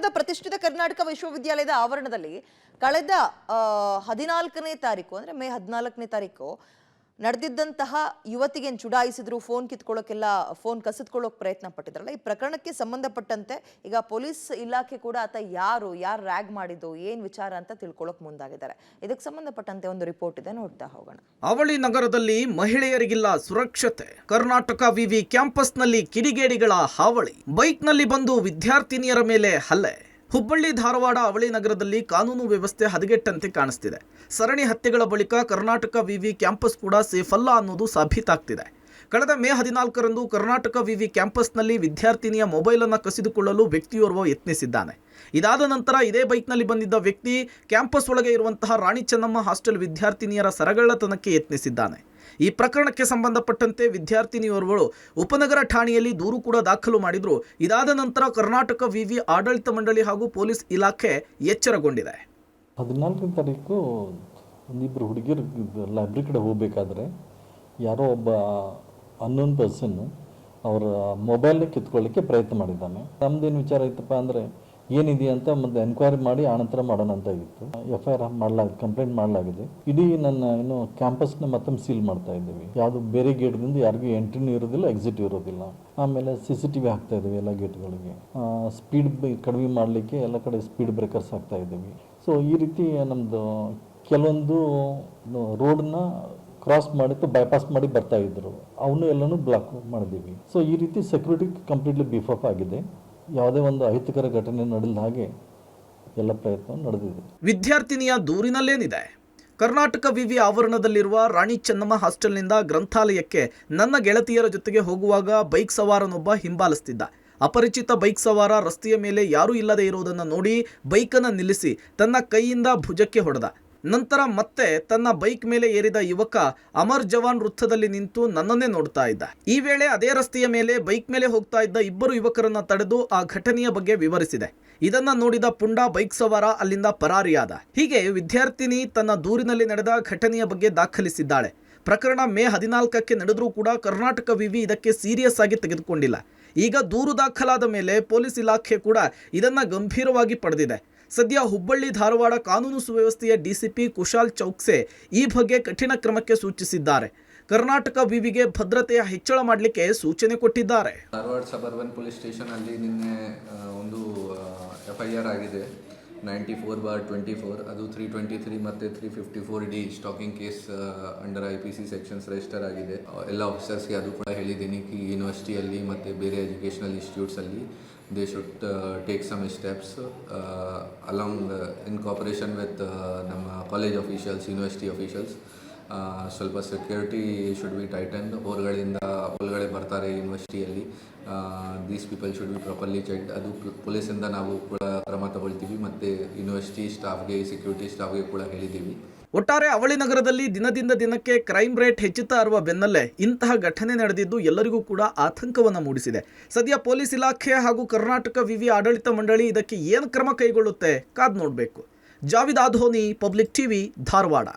ಧಾರವಾಡದ ಪ್ರತಿಷ್ಠಿತ ಕರ್ನಾಟಕ ವಿಶ್ವವಿದ್ಯಾಲಯದ ಆವರಣದಲ್ಲಿ ಕಳೆದ 14ನೇ ತಾರೀಕು ಅಂದ್ರೆ ಮೇ 14ನೇ ತಾರೀಕು ನಡೆದಿದ್ದಂತಹ ಯುವತಿಗೆ ಚುಡಾಯಿಸಿದ್ರು, ಫೋನ್ ಕಿತ್ಕೊಳ್ಳೋಕೆಲ್ಲ ಫೋನ್ ಕಸಿದುಕೊಳ್ಳೋಕೆ ಪ್ರಯತ್ನ ಪಟ್ಟಿದ್ರಲ್ಲ. ಈ ಪ್ರಕರಣಕ್ಕೆ ಸಂಬಂಧಪಟ್ಟಂತೆ ಈಗ ಪೊಲೀಸ್ ಇಲಾಖೆ ಕೂಡ ಆತ ಯಾರು ರ್ಯಾಗ್ ಮಾಡಿದ್ದು, ಏನ್ ವಿಚಾರ ಅಂತ ತಿಳ್ಕೊಳ್ಳೋಕೆ ಮುಂದಾಗಿದ್ದಾರೆ. ಇದಕ್ಕೆ ಸಂಬಂಧಪಟ್ಟಂತೆ ಒಂದು ರಿಪೋರ್ಟ್ ಇದೆ, ನೋಡ್ತಾ ಹೋಗೋಣ. ಅವಳಿ ನಗರದಲ್ಲಿ ಮಹಿಳೆಯರಿಗಿಲ್ಲ ಸುರಕ್ಷತೆ. ಕರ್ನಾಟಕ ವಿವಿ ಕ್ಯಾಂಪಸ್ನಲ್ಲಿ ಕಿಡಿಗೇಡಿಗಳ ಹಾವಳಿ. ಬೈಕ್ನಲ್ಲಿ ಬಂದು ವಿದ್ಯಾರ್ಥಿನಿಯರ ಮೇಲೆ ಹಲ್ಲೆ. ಹುಬ್ಬಳ್ಳಿ ಧಾರವಾಡ ಅವಳಿ ನಗರದಲ್ಲಿ ಕಾನೂನು ವ್ಯವಸ್ಥೆ ಹದಗೆಟ್ಟಂತೆ ಕಾಣಿಸ್ತಿದೆ. ಸರಣಿ ಹತ್ಯೆಗಳ ಬಳಿಕ ಕರ್ನಾಟಕ ವಿವಿ ಕ್ಯಾಂಪಸ್ ಕೂಡ ಸೇಫ್ ಅಲ್ಲ ಅನ್ನೋದು ಸಾಬೀತಾಗ್ತಿದೆ. ಕಳೆದ ಮೇ 14ರಂದು ಕರ್ನಾಟಕ ವಿವಿ ಕ್ಯಾಂಪಸ್ನಲ್ಲಿ ವಿದ್ಯಾರ್ಥಿನಿಯ ಮೊಬೈಲ್ ಅನ್ನು ಕಸಿದುಕೊಳ್ಳಲು ವ್ಯಕ್ತಿಯೋರ್ವ ಯತ್ನಿಸಿದ್ದಾನೆ. ಇದಾದ ನಂತರ ಇದೇ ಬೈಕ್ನಲ್ಲಿ ಬಂದಿದ್ದ ವ್ಯಕ್ತಿ ಕ್ಯಾಂಪಸ್ ಒಳಗೆ ಇರುವಂತಹ ರಾಣಿ ಚೆನ್ನಮ್ಮ ಹಾಸ್ಟೆಲ್ ವಿದ್ಯಾರ್ಥಿನಿಯರ ಸರಗಳ್ಳತನಕ್ಕೆ ಯತ್ನಿಸಿದ್ದಾನೆ. ಈ ಪ್ರಕರಣಕ್ಕೆ ಸಂಬಂಧಪಟ್ಟಂತೆ ವಿದ್ಯಾರ್ಥಿನಿಯೋರ್ವಳು ಉಪನಗರ ಠಾಣೆಯಲ್ಲಿ ದೂರು ಕೂಡ ದಾಖಲು ಮಾಡಿದ್ರು. ಇದಾದ ನಂತರ ಕರ್ನಾಟಕ ವಿವಿ ಆಡಳಿತ ಮಂಡಳಿ ಹಾಗೂ ಪೊಲೀಸ್ ಇಲಾಖೆ ಎಚ್ಚರಗೊಂಡಿದೆ. 14ನೇ ತಾರೀಕು ಒಂದಿಬ್ಬರು ಹುಡುಗಿಯರು ಲೈಬ್ರರಿ ಕಡೆ ಹೋಗಬೇಕಾದ್ರೆ ಯಾರೋ ಒಬ್ಬ ಅನ್ನೋನ್ ಪರ್ಸನ್ ಅವರ ಮೊಬೈಲ್ನ ಕಿತ್ಕೊಳ್ಳಿಕ್ಕೆ ಪ್ರಯತ್ನ ಮಾಡಿದ್ದಾನೆ. ನಮ್ದೇನು ವಿಚಾರ ಇತ್ತಪ್ಪ ಅಂದರೆ ಏನಿದೆ ಅಂತ ಮತ್ತೆ ಎನ್ಕ್ವೈರಿ ಮಾಡಿ ಆನಂತರ ಮಾಡೋಣ ಅಂತ ಇತ್ತು. FIR ಕಂಪ್ಲೇಂಟ್ ಮಾಡಲಾಗಿದೆ. ಇಡೀ ನನ್ನ ಕ್ಯಾಂಪಸ್ನ ಮತ್ತೊಮ್ಮೆ ಸೀಲ್ ಮಾಡ್ತಾ ಇದ್ದೀವಿ. ಯಾವುದು ಬೇರೆ ಗೇಟ್ದಿಂದ ಯಾರಿಗೂ ಎಂಟ್ರಿನೂ ಇರೋದಿಲ್ಲ, ಎಕ್ಸಿಟ್ ಇರೋದಿಲ್ಲ. ಆಮೇಲೆ CCTV ಹಾಕ್ತಾ ಇದ್ದೀವಿ ಎಲ್ಲ ಗೇಟ್ಗಳಿಗೆ. ಸ್ಪೀಡ್ ಕಡಿಮೆ ಮಾಡಲಿಕ್ಕೆ ಎಲ್ಲ ಕಡೆ ಸ್ಪೀಡ್ ಬ್ರೇಕರ್ಸ್ ಹಾಕ್ತಾ ಇದ್ದೀವಿ. ಸೊ ಈ ರೀತಿ ನಮ್ಮದು ಕೆಲವೊಂದು ರೋಡನ್ನ ಕ್ರಾಸ್ ಮಾಡಿತ್ತು ಬೈಪಾಸ್ ಮಾಡಿ ಬರ್ತಾ ಇದ್ರು, ಅವನು ಎಲ್ಲನೂ ಬ್ಲಾಕ್ ಮಾಡಿದ್ದೀವಿ. ಸೊ ಈ ರೀತಿ ಸೆಕ್ಯೂರಿಟಿ ಕಂಪ್ಲೀಟ್ಲಿ ಬೀಫ್ ಅಪ್ ಆಗಿದೆ. ಯಾವುದೇ ಒಂದು ಅಹಿತಕರ ಘಟನೆ ನಡೆದ ಹಾಗೆ ಎಲ್ಲ ಪ್ರಯತ್ನ ನಡೆದಿದೆ. ವಿದ್ಯಾರ್ಥಿನಿಯ ದೂರಿನಲ್ಲೇನಿದೆ? ಕರ್ನಾಟಕ ವಿವಿ ಆವರಣದಲ್ಲಿರುವ ರಾಣಿ ಚೆನ್ನಮ್ಮ ಹಾಸ್ಟೆಲ್ನಿಂದ ಗ್ರಂಥಾಲಯಕ್ಕೆ ನನ್ನ ಗೆಳತಿಯರ ಜೊತೆಗೆ ಹೋಗುವಾಗ ಬೈಕ್ ಸವಾರನೊಬ್ಬ ಹಿಂಬಾಲಿಸ್ತಿದ್ದ. ಅಪರಿಚಿತ ಬೈಕ್ ಸವಾರ ರಸ್ತೆಯ ಮೇಲೆ ಯಾರೂ ಇಲ್ಲದೆ ಇರುವುದನ್ನು ನೋಡಿ ಬೈಕನ್ನು ನಿಲ್ಲಿಸಿ ತನ್ನ ಕೈಯಿಂದ ಭುಜಕ್ಕೆ ಹೊಡೆದ. ನಂತರ ಮತ್ತೆ ತನ್ನ ಬೈಕ್ ಮೇಲೆ ಏರಿದ ಯುವಕ ಅಮರ್ ಜವಾನ್ ವೃತ್ತದಲ್ಲಿ ನಿಂತು ನನ್ನನ್ನೇ ನೋಡ್ತಾ ಇದ್ದ. ಈ ವೇಳೆ ಅದೇ ರಸ್ತೆಯ ಮೇಲೆ ಬೈಕ್ ಮೇಲೆ ಹೋಗ್ತಾ ಇದ್ದ ಇಬ್ಬರು ಯುವಕರನ್ನ ತಡೆದು ಆ ಘಟನೆಯ ಬಗ್ಗೆ ವಿವರಿಸಿದೆ. ಇದನ್ನ ನೋಡಿದ ಪುಂಡ ಬೈಕ್ ಸವಾರ ಅಲ್ಲಿಂದ ಪರಾರಿಯಾದ. ಹೀಗೆ ವಿದ್ಯಾರ್ಥಿನಿ ತನ್ನ ದೂರಿನಲ್ಲಿ ನಡೆದ ಘಟನೆಯ ಬಗ್ಗೆ ದಾಖಲಿಸಿದ್ದಾಳೆ. ಪ್ರಕರಣ ಮೇ 14ಕ್ಕೆ ನಡೆದರೂ ಕೂಡ ಕರ್ನಾಟಕ ವಿವಿ ಇದಕ್ಕೆ ಸೀರಿಯಸ್ ಆಗಿ ತೆಗೆದುಕೊಂಡಿಲ್ಲ. ಈಗ ದೂರು ದಾಖಲಾದ ಮೇಲೆ ಪೊಲೀಸ್ ಇಲಾಖೆ ಕೂಡ ಇದನ್ನ ಗಂಭೀರವಾಗಿ ಪಡೆದಿದೆ. ಸದ್ಯ ಹುಬ್ಬಳ್ಳಿ ಧಾರವಾಡ ಕಾನೂನು ಸುವ್ಯವಸ್ಥೆಯ DCP ಕುಶಾಲ್ ಚೌಕ್ಸೆ ಈ ಬಗ್ಗೆ ಕಠಿಣ ಕ್ರಮಕ್ಕೆ ಸೂಚಿಸಿದ್ದಾರೆ. ಕರ್ನಾಟಕ ವಿವಿಗೆ ಭದ್ರತೆಯ ಹೆಚ್ಚಳ ಮಾಡಲಿಕ್ಕೆ ಸೂಚನೆ ಕೊಟ್ಟಿದ್ದಾರೆ. ಧಾರವಾಡ ಸಬರ್ಬನ್ ಪೊಲೀಸ್ ಸ್ಟೇಷನ್ ಅಲ್ಲಿ ನಿನ್ನೆ ಒಂದು FIR ಆಗಿದೆ 94/24. ಅದು 323 ಮತ್ತು 354D stalking case under IPC sections register ಆಗಿದೆ. ಎಲ್ಲ ಆಫೀಸರ್ಸ್ಗೆ ಅದು ಕೂಡ ಹೇಳಿದ್ದೀನಿ ಕಿ ಯೂನಿವರ್ಸಿಟಿಯಲ್ಲಿ ಮತ್ತು ಬೇರೆ educational ಇನ್ಸ್ಟಿಟ್ಯೂಟ್ಸಲ್ಲಿ they should take some steps along in cooperation with ನಮ್ಮ ಕಾಲೇಜ್ ಅಫಿಷಿಯಲ್ಸ್, ಯೂನಿವರ್ಸಿಟಿ ಅಫಿಷಿಯಲ್ಸ್. ಸ್ವಲ್ಪ ಸೆಕ್ಯೂರಿಟಿ ಶುಡ್ ಬಿ ಟೈಟನ್ಡ್. ಹೊರಗಡೆಯಿಂದ ಒಳಗಡೆ ಬರ್ತಾರೆ ಯೂನಿವರ್ಸಿಟಿಯಲ್ಲಿ, these people should be properly checked. ಅದು ಪೊಲೀಸಿಂದ ನಾವು ಕೂಡ ಕ್ರಮ ತಗೊಳ್ತೀವಿ ಮತ್ತು ಯೂನಿವರ್ಸಿಟಿ ಸ್ಟಾಫ್ಗೆ, ಸೆಕ್ಯೂರಿಟಿ ಸ್ಟಾಫ್ಗೆ ಕೂಡ ಹೇಳಿದ್ದೀವಿ. ಒಟ್ಟಾರೆ ಅವಳಿ ನಗರದಲ್ಲಿ ದಿನದಿಂದ ದಿನಕ್ಕೆ ಕ್ರೈಮ್ ರೇಟ್ ಹೆಚ್ಚುತ್ತಾ ಇರುವ ಬೆನ್ನಲ್ಲೇ ಇಂತಹ ಘಟನೆ ನಡೆದಿದ್ದು ಎಲ್ಲರಿಗೂ ಕೂಡ ಆತಂಕವನ್ನು ಮೂಡಿಸಿದೆ. ಸದ್ಯ ಪೊಲೀಸ್ ಇಲಾಖೆ ಹಾಗೂ ಕರ್ನಾಟಕ ವಿವಿ ಆಡಳಿತ ಮಂಡಳಿ ಇದಕ್ಕೆ ಏನು ಕ್ರಮ ಕೈಗೊಳ್ಳುತ್ತೆ ಕಾದ್ ನೋಡಬೇಕು. Javid Adhoni, public TV, Dharwad.